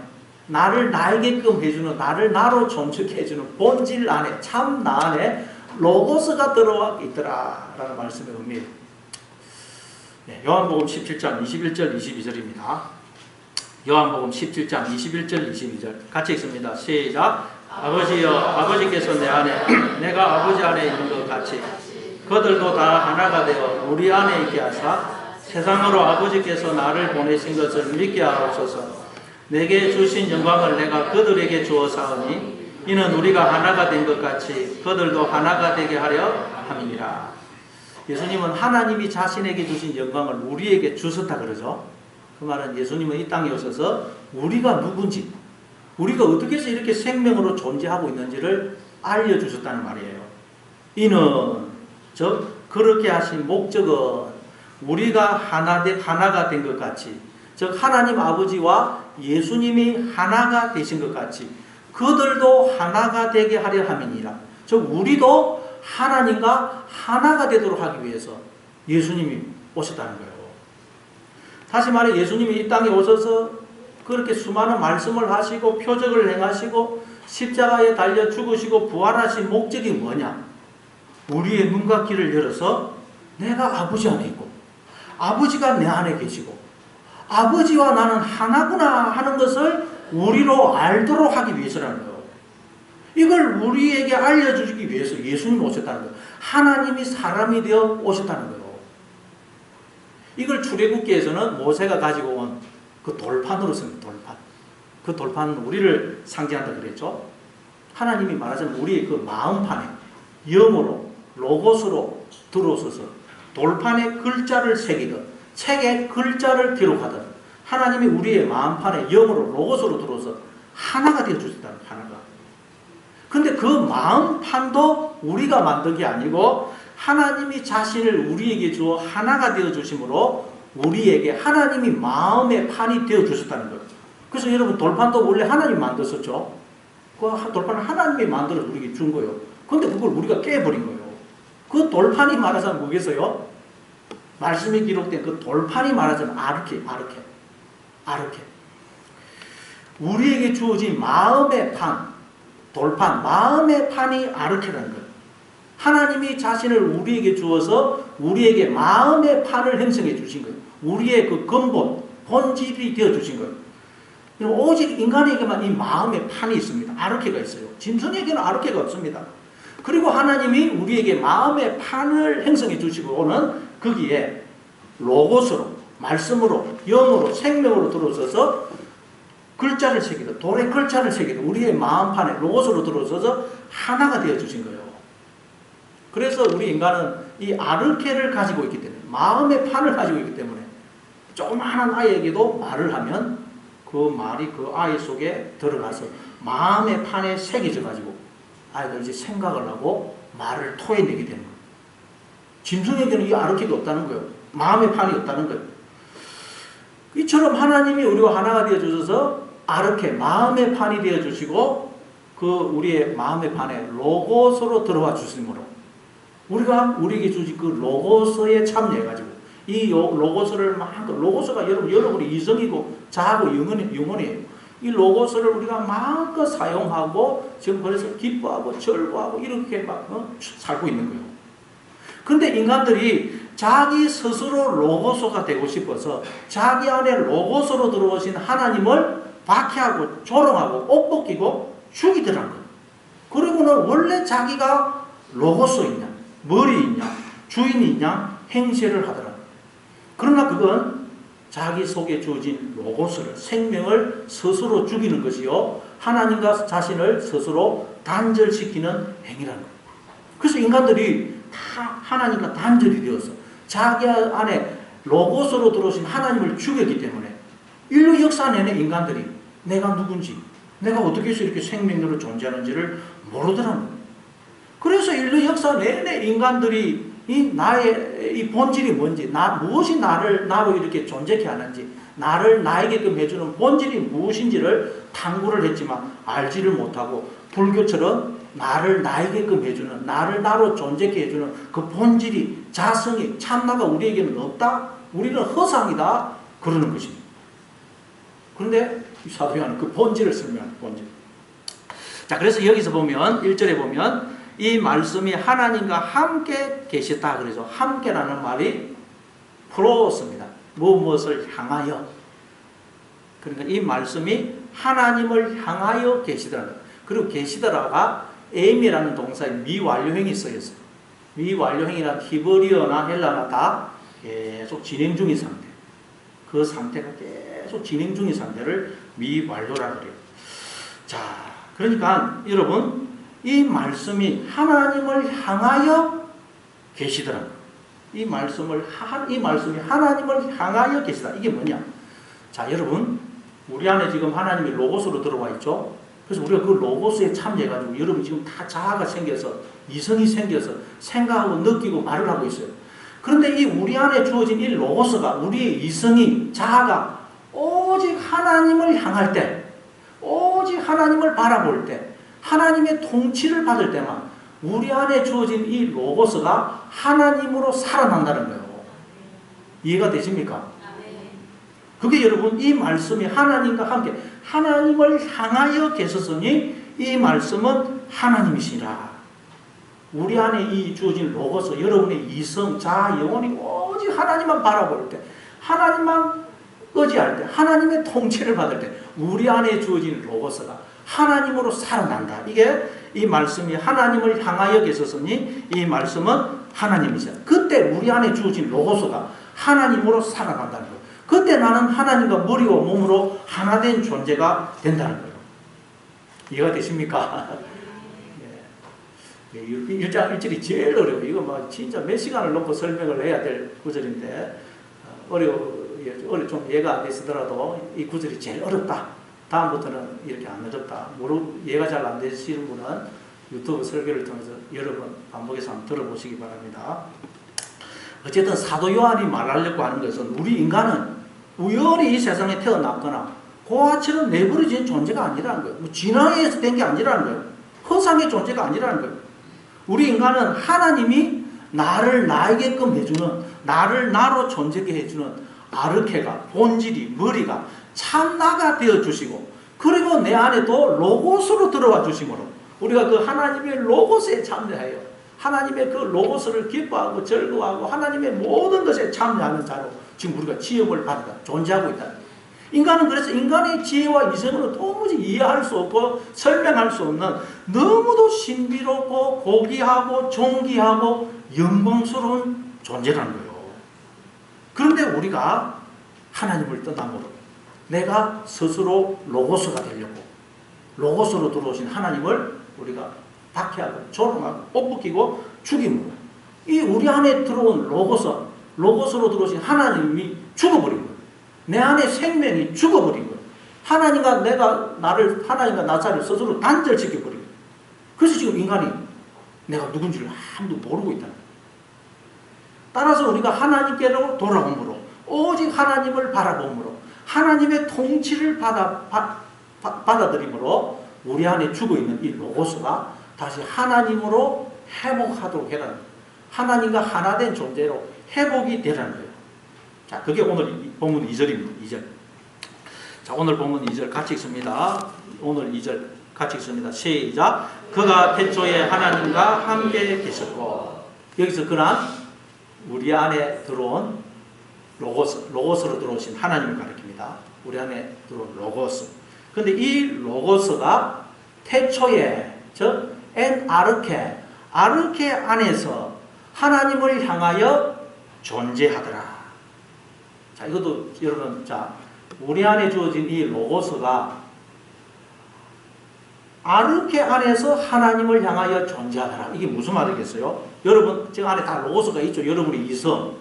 나를 나에게끔 해주는 나를 나로 존재하게 해주는 본질 안에 참 나 안에 로고스가 들어와 있더라 라는 말씀의 의미예요. 네, 요한복음 17장 21절 22절입니다. 요한복음 17장 21절 22절 같이 읽습니다. 시작. 아버지여 아버지께서 내 안에 내가 아버지 안에 있는 것 같이 그들도 다 하나가 되어 우리 안에 있게 하사 세상으로 아버지께서 나를 보내신 것을 믿게 하옵소서. 내게 주신 영광을 내가 그들에게 주어 사오니 이는 우리가 하나가 된 것 같이 그들도 하나가 되게 하려 함이니라. 예수님은 하나님이 자신에게 주신 영광을 우리에게 주셨다 그러죠. 그 말은 예수님은 이 땅에 오셔서 우리가 누군지 우리가 어떻게 해서 이렇게 생명으로 존재하고 있는지를 알려주셨다는 말이에요. 이는 즉 그렇게 하신 목적은 우리가 하나가 된 것 같이 즉 하나님 아버지와 예수님이 하나가 되신 것 같이 그들도 하나가 되게 하려 함이니라. 즉 우리도 하나님과 하나가 되도록 하기 위해서 예수님이 오셨다는 거예요. 다시 말해 예수님이 이 땅에 오셔서 그렇게 수많은 말씀을 하시고 표적을 행하시고 십자가에 달려 죽으시고 부활하신 목적이 뭐냐? 우리의 눈과 귀를 열어서 내가 아버지 안에 있고 아버지가 내 안에 계시고 아버지와 나는 하나구나 하는 것을 우리로 알도록 하기 위해서라는 거예요. 이걸 우리에게 알려주기 위해서 예수님이 오셨다는 거예요. 하나님이 사람이 되어 오셨다는 거예요. 이걸 출애굽기에서는 모세가 가지고 온 그 돌판으로 씁니다. 돌판. 그 돌판은 우리를 상징한다 그랬죠. 하나님이 말하자면 우리의 그 마음판에 영으로 로고스로 들어서서 돌판에 글자를 새기듯 책에 글자를 기록하듯 하나님이 우리의 마음판에 영으로 로고스로 들어서 하나가 되어주셨다는 하나가. 근데 그 마음판도 우리가 만든 게 아니고 하나님이 자신을 우리에게 주어 하나가 되어주심으로 우리에게 하나님이 마음의 판이 되어주셨다는 거예요. 그래서 여러분 돌판도 원래 하나님이 만들었죠. 그 돌판을 하나님이 만들어 우리에게 준 거예요. 근데 그걸 우리가 깨버린 거예요. 그 돌판이 말하자면 뭐겠어요? 말씀이 기록된 그 돌판이 말하자면 아르케. 우리에게 주어진 마음의 판, 돌판, 마음의 판이 아르케라는 거예요. 하나님이 자신을 우리에게 주어서 우리에게 마음의 판을 형성해 주신 거예요. 우리의 그 근본, 본질이 되어 주신 거예요. 오직 인간에게만 이 마음의 판이 있습니다. 아르케가 있어요. 짐승에게는 아르케가 없습니다. 그리고 하나님이 우리에게 마음의 판을 형성해 주시고는 거기에 로고스로, 말씀으로, 영으로, 생명으로 들어서서 글자를 새기듯, 돌에 글자를 새기듯 우리의 마음판에 로고스로 들어서서 하나가 되어 주신 거예요. 그래서 우리 인간은 이 아르케를 가지고 있기 때문에, 마음의 판을 가지고 있기 때문에 조그마한 아이에게도 말을 하면 그 말이 그 아이 속에 들어가서 마음의 판에 새겨져 가지고 아이가 이제 생각을 하고 말을 토해내게 되는 거예요. 짐승에게는 이 아르케가 없다는 거예요. 마음의 판이 없다는 거예요. 이처럼 하나님이 우리와 하나가 되어 주셔서 아르케, 마음의 판이 되어 주시고 그 우리의 마음의 판에 로고스로 들어와 주심으로 우리가 우리에게 주신 그 로고스에 참여해가지고 이 로고스를 로고스가 여러분의 이성이고 자하고 영혼이에요. 이 로고스를 우리가 마음껏 사용하고 지금 그래서 기뻐하고 절구하고 이렇게 막 살고 있는 거예요. 그런데 인간들이 자기 스스로 로고스가 되고 싶어서 자기 안에 로고스로 들어오신 하나님을 박해하고 조롱하고 옷벗기고 죽이더라는 거예요. 그리고는 원래 자기가 로고스 있냐, 머리 있냐, 주인이 있냐 행세를 하더라고요. 그러나 그건 자기 속에 주어진 로고스를, 생명을 스스로 죽이는 것이요 하나님과 자신을 스스로 단절시키는 행위라는 거예요. 그래서 인간들이 다 하나님과 단절이 되어서 자기 안에 로고스로 들어오신 하나님을 죽였기 때문에 인류 역사 내내 인간들이 내가 누군지, 내가 어떻게 해서 이렇게 생명으로 존재하는지를 모르더라는 거예요. 그래서 인류 역사 내내 인간들이 나의 이 본질이 뭔지, 무엇이 나로 이렇게 존재케 하는지, 나를 나에게끔 해주는 본질이 무엇인지를 탐구를 했지만 알지를 못하고 불교처럼 나를 나에게끔 해주는, 나를 나로 존재케 해주는 그 본질이, 자성이, 참나가 우리에게는 없다? 우리는 허상이다? 그러는 것입니다. 그런데 사도 요한은 그 본질을 설명하는 본질. 자, 그래서 여기서 보면 1절에 보면 이 말씀이 하나님과 함께 계시다. 그래서 함께라는 말이 프로스입니다. 무엇을 향하여. 그러니까 이 말씀이 하나님을 향하여 계시더라. 그리고 계시더라가 에임이라는 동사의 미완료형이 쓰였어요. 미완료형이란 히브리어나 헬라나 다 계속 진행 중인 상태. 그 상태가 계속 진행 중인 상태를 미완료라 그래요. 자, 그러니까 여러분 이 말씀이 하나님을 향하여 계시더라고요. 이 말씀이 하나님을 향하여 계시다. 이게 뭐냐? 자, 여러분, 우리 안에 지금 하나님이 로고스로 들어와 있죠? 그래서 우리가 그 로고스에 참여해가지고 여러분 지금 다 자아가 생겨서, 이성이 생겨서 생각하고 느끼고 말을 하고 있어요. 그런데 이 우리 안에 주어진 이 로고스가, 우리의 이성이, 자아가 오직 하나님을 향할 때, 오직 하나님을 바라볼 때, 하나님의 통치를 받을 때만 우리 안에 주어진 이 로고스가 하나님으로 살아난다는 거예요. 이해가 되십니까? 그게 여러분 이 말씀이 하나님과 함께 하나님을 향하여 계셨으니 이 말씀은 하나님이시라. 우리 안에 이 주어진 로고스, 여러분의 이성, 자아, 영혼이 오직 하나님만 바라볼 때, 하나님만 의지할 때, 하나님의 통치를 받을 때 우리 안에 주어진 로고스가 하나님으로 살아난다. 이게 이 말씀이 하나님을 향하여 계셨으니 이 말씀은 하나님이시다. 그때 우리 안에 주어진 로고스가 하나님으로 살아난다는 거예요. 그때 나는 하나님과 머리와 몸으로 하나된 존재가 된다는 거예요. 이해가 되십니까? 1장 1절이 제일 어려워요. 이거 뭐 진짜 몇 시간을 놓고 설명을 해야 될 구절인데 좀 이해가 안 되시더라도 이 구절이 제일 어렵다. 다음부터는 이렇게 안 어렵다. 이해가 잘 안 되시는 분은 유튜브 설교를 통해서 여러 번 반복해서 한번 들어보시기 바랍니다. 어쨌든 사도 요한이 말하려고 하는 것은 우리 인간은 우연히 이 세상에 태어났거나 고아처럼 내버려진 존재가 아니라는 거예요. 진화에서 된 게 아니라는 거예요. 허상의 존재가 아니라는 거예요. 우리 인간은 하나님이 나를 나에게끔 해주는, 나를 나로 존재게 해주는 아르케가, 본질이, 머리가 참나가 되어주시고, 그리고 내 안에도 로고스로 들어와 주심으로 우리가 그 하나님의 로고스에 참여하여 하나님의 그 로고스를 기뻐하고 즐거워하고 하나님의 모든 것에 참여하는 자로 지금 우리가 지음을 받아 존재하고 있다. 인간은 그래서 인간의 지혜와 이성으로 도무지 이해할 수 없고 설명할 수 없는 너무도 신비롭고 고귀하고 존귀하고 영광스러운 존재라는 거예요. 그런데 우리가 하나님을 떠나므로 내가 스스로 로고스가 되려고 로고스로 들어오신 하나님을 우리가 박해하고 조롱하고 옷벗기고 죽임으로 이 우리 안에 들어온 로고스로 들어오신 하나님이 죽어버린 거예요. 내 안에 생명이 죽어버린 거예요. 하나님과 하나님과 나사를 스스로 단절시켜버린 거예요. 그래서 지금 인간이 내가 누군지를 아무도 모르고 있다는 거예요. 따라서 우리가 하나님께로 돌아옴으로 오직 하나님을 바라봄으로 하나님의 통치를 받아들임으로 우리 안에 죽어있는 이 로고스가 다시 하나님으로 회복하도록 해라는 거예요. 하나님과 하나된 존재로 회복이 되라는 거예요. 자, 그게 오늘 본문 2절입니다. 2절. 자, 오늘 본문 2절 같이 읽습니다. 오늘 2절 같이 읽습니다. 시작. 그가 태초에 하나님과 함께 계셨고, 여기서 그는 우리 안에 들어온 로고스로 들어오신 하나님을 가리킵니다. 우리 안에 들어온 로고스. 근데 이 로고스가 태초에, 즉 아르케 안에서 하나님을 향하여 존재하더라. 자, 이것도 여러분, 자, 우리 안에 주어진 이 로고스가 아르케 안에서 하나님을 향하여 존재하더라. 이게 무슨 말이겠어요? 여러분, 지금 안에 다 로고스가 있죠. 여러분의 이성,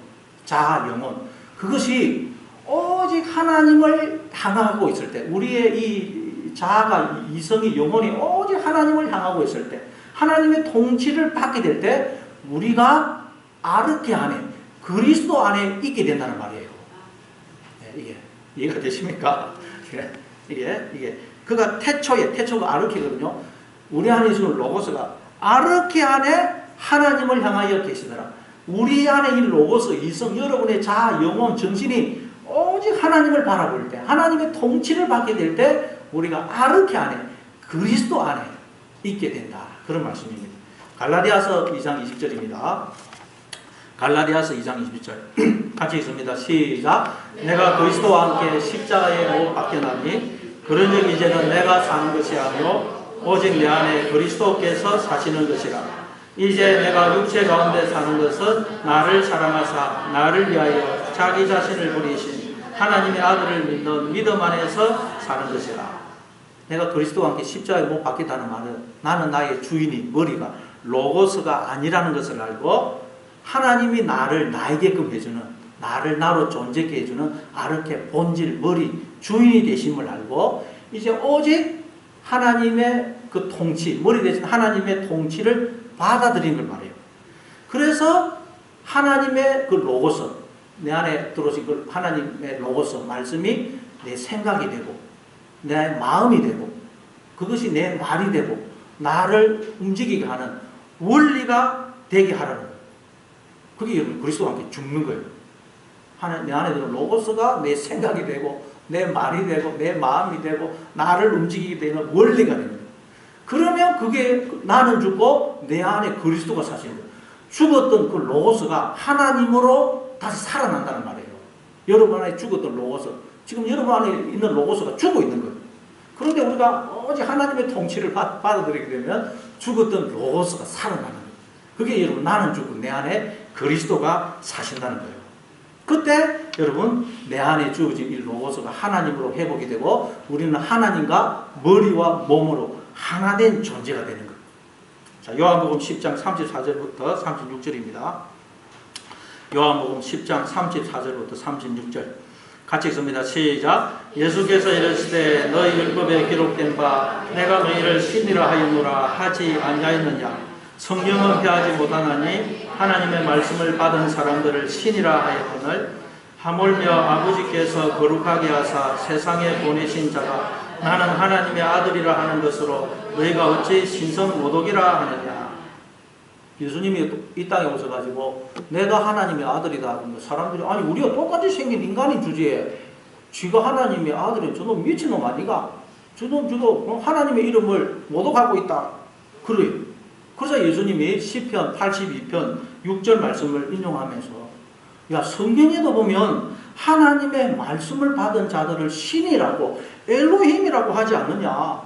자아, 영혼. 그것이 오직 하나님을 향하고 있을 때, 우리의 이 자아가, 이성이, 영혼이 오직 하나님을 향하고 있을 때, 하나님의 통치를 받게 될 때, 우리가 아르케 안에, 그리스도 안에 있게 된다는 말이에요. 네, 이게 이해가 되십니까? 이게 그가 태초가 아르케거든요. 우리 안에 있는 로고스가 아르케 안에 하나님을 향하여 계시더라. 우리 안에 이 로고스, 이성, 여러분의 자아, 영혼, 정신이 오직 하나님을 바라볼 때, 하나님의 통치를 받게 될 때, 우리가 아르케 안에, 그리스도 안에 있게 된다. 그런 말씀입니다. 갈라디아서 2장 20절입니다. 갈라디아서 2장 20절 같이 읽습니다. 시작. 내가 그리스도와 함께 십자가에 못 박혀나니 그런즉 이제는 내가 사는 것이 아니요 오직 내 안에 그리스도께서 사시는 것이라. 이제 내가 육체 가운데 사는 것은 나를 사랑하사 나를 위하여 자기 자신을 버리신 하나님의 아들을 믿는 믿음 안에서 사는 것이라. 내가 그리스도와 함께 십자가에 못 박혔다는 말은 나는 나의 주인이 머리가 로고스가 아니라는 것을 알고 하나님이 나를 나에게끔 해주는, 나를 나로 존재케 해주는 아르케 본질 머리 주인이 되심을 알고 이제 오직 하나님의 그 통치, 머리 대신 하나님의 통치를 받아들이는 걸 말해요. 그래서 하나님의 그 로고스, 내 안에 들어오신 그 하나님의 로고스 말씀이 내 생각이 되고 내 마음이 되고 그것이 내 말이 되고 나를 움직이게 하는 원리가 되게 하라는 거예요. 그게 여러분 그리스도와 함께 죽는 거예요. 내 안에 들어온 로고스가 내 생각이 되고 내 말이 되고 내 마음이 되고 나를 움직이게 되는 원리가 되는 거예요. 그러면 그게 나는 죽고 내 안에 그리스도가 사시는 거예요. 죽었던 그 로고스가 하나님으로 다시 살아난다는 말이에요. 여러분 안에 죽었던 로고스, 지금 여러분 안에 있는 로고스가 죽어 있는 거예요. 그런데 우리가 오직 하나님의 통치를 받아들이게 되면 죽었던 로고스가 살아나는 거예요. 그게 여러분 나는 죽고 내 안에 그리스도가 사신다는 거예요. 그때 여러분 내 안에 주어진 이 로고스가 하나님으로 회복이 되고 우리는 하나님과 머리와 몸으로 하나된 존재가 되는 거예요. 자, 요한복음 10장 34절부터 36절입니다. 요한복음 10장 34절부터 36절 같이 읽습니다. 시작. 예수께서 이르시되 너희 율법에 기록된 바 내가 너희를 신이라 하였노라 하지 아니하였느냐. 성경은 폐하지 못하나니 하나님의 말씀을 받은 사람들을 신이라 하였거늘 하물며 아버지께서 거룩하게 하사 세상에 보내신 자가 나는 하나님의 아들이라 하는 것으로 너희가 어찌 신성 모독이라 하느냐. 예수님이 이 땅에 오셔가지고 내가 하나님의 아들이다 하는 사람들이 아니 우리가 똑같이 생긴 인간인 주제에 쥐가 하나님의 아들이 저놈 미친놈 아니가? 저놈 하나님의 이름을 모독하고 있다. 그래요. 그래서 예수님이 시편 82편 6절 말씀을 인용하면서 야 성경에도 보면 하나님의 말씀을 받은 자들을 신이라고 엘로힘이라고 하지 않느냐.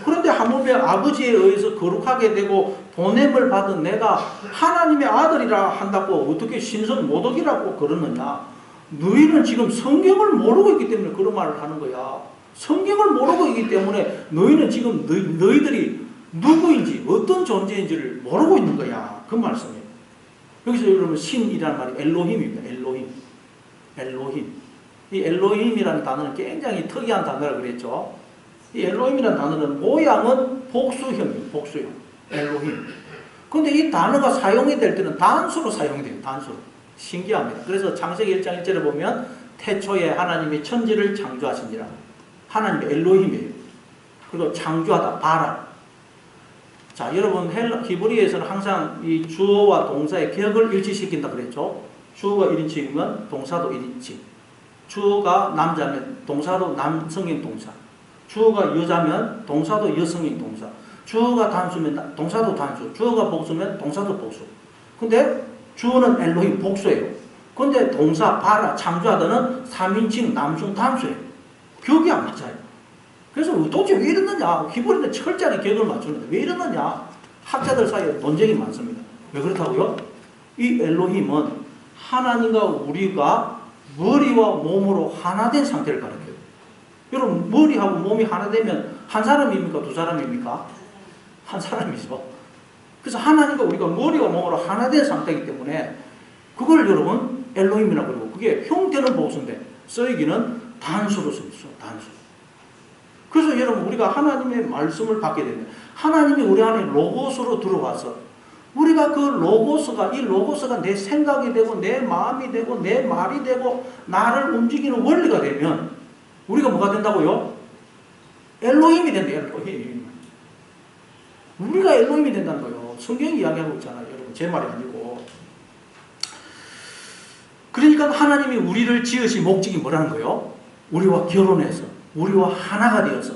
그런데 하물며 아버지에 의해서 거룩하게 되고 보냄을 받은 내가 하나님의 아들이라 한다고 어떻게 신선 모독이라고 그러느냐. 너희는 지금 성경을 모르고 있기 때문에 그런 말을 하는 거야. 성경을 모르고 있기 때문에 너희는 지금 너희들이 누구인지 어떤 존재인지를 모르고 있는 거야. 그 말씀이에요. 여기서 여러분 신이라는 말이 엘로힘입니다. 엘로힘. 이 엘로힘이라는 단어는 굉장히 특이한 단어라고 그랬죠. 이 엘로힘이라는 단어는 모양은 복수형이에요. 복수형. 엘로힘. 근데 이 단어가 사용이 될 때는 단수로 사용이 돼요. 단수로. 신기합니다. 그래서 창세기 1장 1절에 보면 태초에 하나님이 천지를 창조하시니라. 하나님의 엘로힘이에요. 그리고 창조하다, 바라. 자, 여러분 히브리어에서는 항상 이 주어와 동사의 격을 일치시킨다 그랬죠. 주어가 1인칭이면 동사도 1인칭. 주어가 남자면 동사도 남성인 동사. 주어가 여자면 동사도 여성인 동사. 주어가 단수면 동사도 단수. 주어가 복수면 동사도 복수. 근데 주어는 엘로힘 복수예요. 근데 동사 바라 창조하다는 3인칭 남성 단수예요. 격이 안 맞아요. 그래서 도대체 왜 이러느냐. 히브리는 철저하게 격을 맞추는데 왜 이러느냐. 학자들 사이에 논쟁이 많습니다. 왜 그렇다고요? 이 엘로힘은 하나님과 우리가 머리와 몸으로 하나 된 상태를 가리켜요. 여러분 머리하고 몸이 하나 되면 한 사람입니까? 두 사람입니까? 한 사람이죠. 그래서 하나님과 우리가 머리와 몸으로 하나 된 상태이기 때문에 그걸 여러분 엘로힘이라고 그러고 그게 형태는 복수인데 쓰이기는 단수로 쓰였어요. 단수. 그래서 여러분 우리가 하나님의 말씀을 받게 되면 하나님이 우리 안에 로고스로 들어와서 우리가 그 로고스가 이 로고스가 내 생각이 되고 내 마음이 되고 내 말이 되고 나를 움직이는 원리가 되면 우리가 뭐가 된다고요? 엘로힘이 된다. 엘로힘. 우리가 엘로힘이 된다는 거예요. 성경이 이야기하고 있잖아요. 여러분 제 말이 아니고. 그러니까 하나님이 우리를 지으신 목적이 뭐라는 거예요? 우리와 결혼해서 우리와 하나가 되어서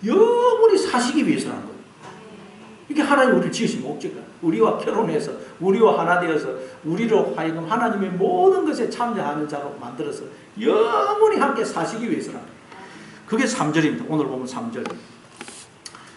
영원히 사시기 위해서라는 거예요. 이게 하나님 우리를 지으신 목적이야. 우리와 결혼해서 우리와 하나 되어서 우리로 하여금 하나님의 모든 것에 참여하는 자로 만들어서 영원히 함께 사시기 위해서라는 거예요. 그게 3절입니다. 오늘 보면 3절.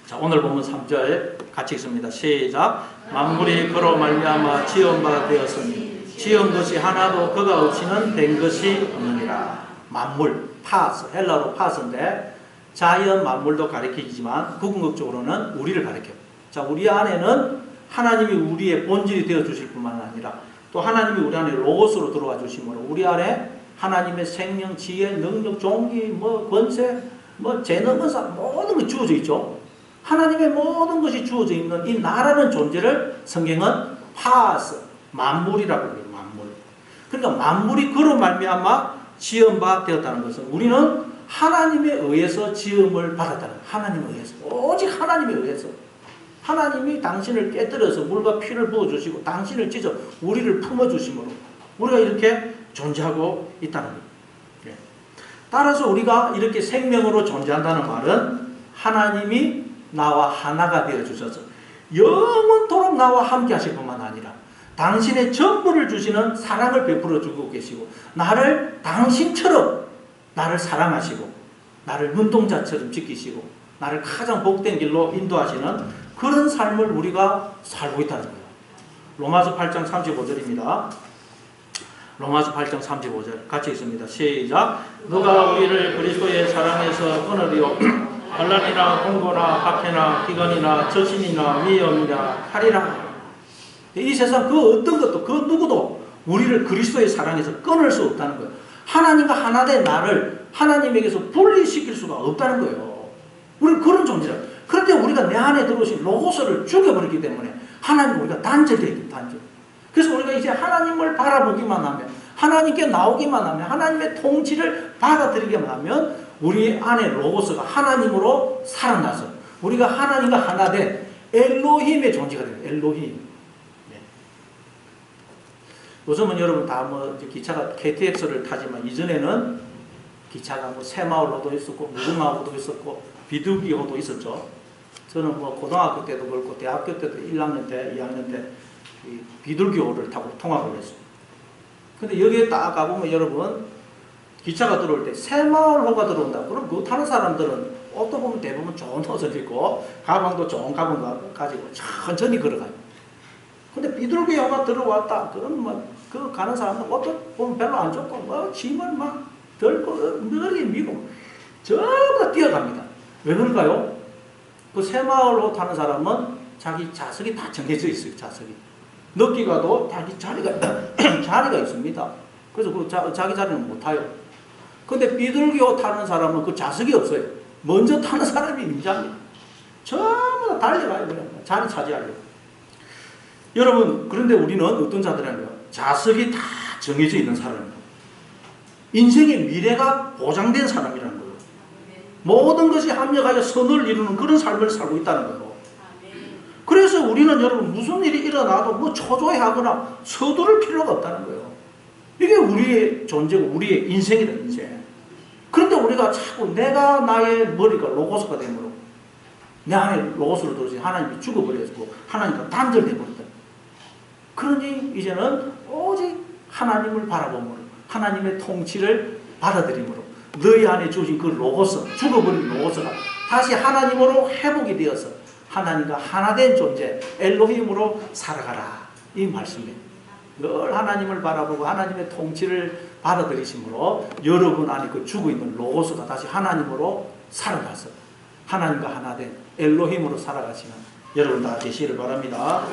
자, 오늘 보면 3절 같이 읽습니다. 시작. 만물이 그로 말미암아 지은 바 되었으니 지은 것이 하나도 그가 없이는 된 것이 없느니라. 만물, 파스, 헬라로 파스인데 자연 만물도 가리키지만 궁극적으로는 우리를 가리켜요. 자, 우리 안에는 하나님이 우리의 본질이 되어 주실 뿐만 아니라 또 하나님이 우리 안에 로고스로 들어와 주심으로 우리 안에 하나님의 생명, 지혜, 능력, 종기, 권세, 재능은사 모든 것이 주어져 있죠. 하나님의 모든 것이 주어져 있는 이 나라는 존재를 성경은 파스, 만물이라고 해요. 만물. 그러니까 만물이 그로 말미암아 지은 바 되었다는 것은 우리는 하나님에 의해서 지음을 받았다는 거예요. 하나님에 의해서. 오직 하나님에 의해서. 하나님이 당신을 깨뜨려서 물과 피를 부어주시고 당신을 찢어 우리를 품어주심으로 우리가 이렇게 존재하고 있다는 거예요. 예. 따라서 우리가 이렇게 생명으로 존재한다는 말은 하나님이 나와 하나가 되어주셔서 영원토록 나와 함께 하실 뿐만 아니라 당신의 전부를 주시는 사랑을 베풀어 주고 계시고 나를 당신처럼 나를 사랑하시고 나를 눈동자처럼 지키시고 나를 가장 복된 길로 인도하시는 그런 삶을 우리가 살고 있다는 거예요. 로마서 8장 35절입니다. 로마서 8장 35절 같이 읽습니다. 시작. 누가 우리를 그리스도의 사랑에서 끊으리요 환난이나 공고나 박해나 기근이나 저신이나 위험이나 칼이라. 이 세상 그 어떤 것도 그 누구도 우리를 그리스도의 사랑에서 끊을 수 없다는 거예요. 하나님과 하나 된 나를 하나님에게서 분리시킬 수가 없다는 거예요. 우리는 그런 존재라. 그런데 우리가 내 안에 들어오신 로고스를 죽여버렸기 때문에 하나님과 우리가 단절되어 있다. 단절. 그래서 우리가 이제 하나님을 바라보기만 하면 하나님께 나오기만 하면 하나님의 통치를 받아들이기만 하면 우리 안에 로고스가 하나님으로 살아나서 우리가 하나님과 하나 된 엘로힘의 존재가 돼요. 엘로힘. 네. 요즘은 여러분 다 기차가 KTX를 타지만 이전에는 기차가 새마을호도 있었고 무궁화호도 있었고 비둘기호도 있었죠. 저는 고등학교 때도 그렇고 대학교 때도 1학년 때, 2학년 때 비둘기호를 타고 통학을 했어요. 근데 여기에 딱 가보면 여러분 기차가 들어올 때 새마을호가 들어온다. 그럼 그거 타는 사람들은 옷도 보면 대부분 좋은 옷을 입고 가방도 좋은 가방 가지고 천천히 걸어가요. 근데 비둘기호가 들어왔다. 그럼 뭐 그 가는 사람들 옷도 보면 별로 안 좋고 뭐 짐을 막 들고 머리에 미고 전부 다 뛰어갑니다. 왜 그럴까요? 그 새마을호 타는 사람은 자기 좌석이 다 정해져 있어요. 좌석이. 늦게 가도 자기 자리가 있습니다. 그래서 그 자기 자리는 못 타요. 근데 비둘기호 타는 사람은 그 좌석이 없어요. 먼저 타는 사람이 임자입니다. 전부 다 달려가요. 그냥 자리 차지하려고. 여러분, 그런데 우리는 어떤 자들이냐면 좌석이 다 정해져 있는 사람입니다. 인생의 미래가 보장된 사람이라는 거예요. 모든 것이 합력하여 선을 이루는 그런 삶을 살고 있다는 거예요. 그래서 우리는 여러분 무슨 일이 일어나도 뭐 초조해하거나 서두를 필요가 없다는 거예요. 이게 우리의 존재고 우리의 인생이다, 인생. 그런데 우리가 자꾸 내가 나의 머리가 로고스가 되므로 내 안에 로고스를 들어서 하나님이 죽어버려가지고 하나님과 단절돼버렸다. 그러니 이제는 오직 하나님을 바라보므로 하나님의 통치를 받아들이므로 너희 안에 주신 그 로고스, 죽어버린 로고스가 다시 하나님으로 회복이 되어서 하나님과 하나된 존재 엘로힘으로 살아가라. 이 말씀이에요. 늘 하나님을 바라보고 하나님의 통치를 받아들이심으로 여러분 안에 그 죽어있는 로고스가 다시 하나님으로 살아가서 하나님과 하나된 엘로힘으로 살아가시는 여러분 다 되시기를 바랍니다.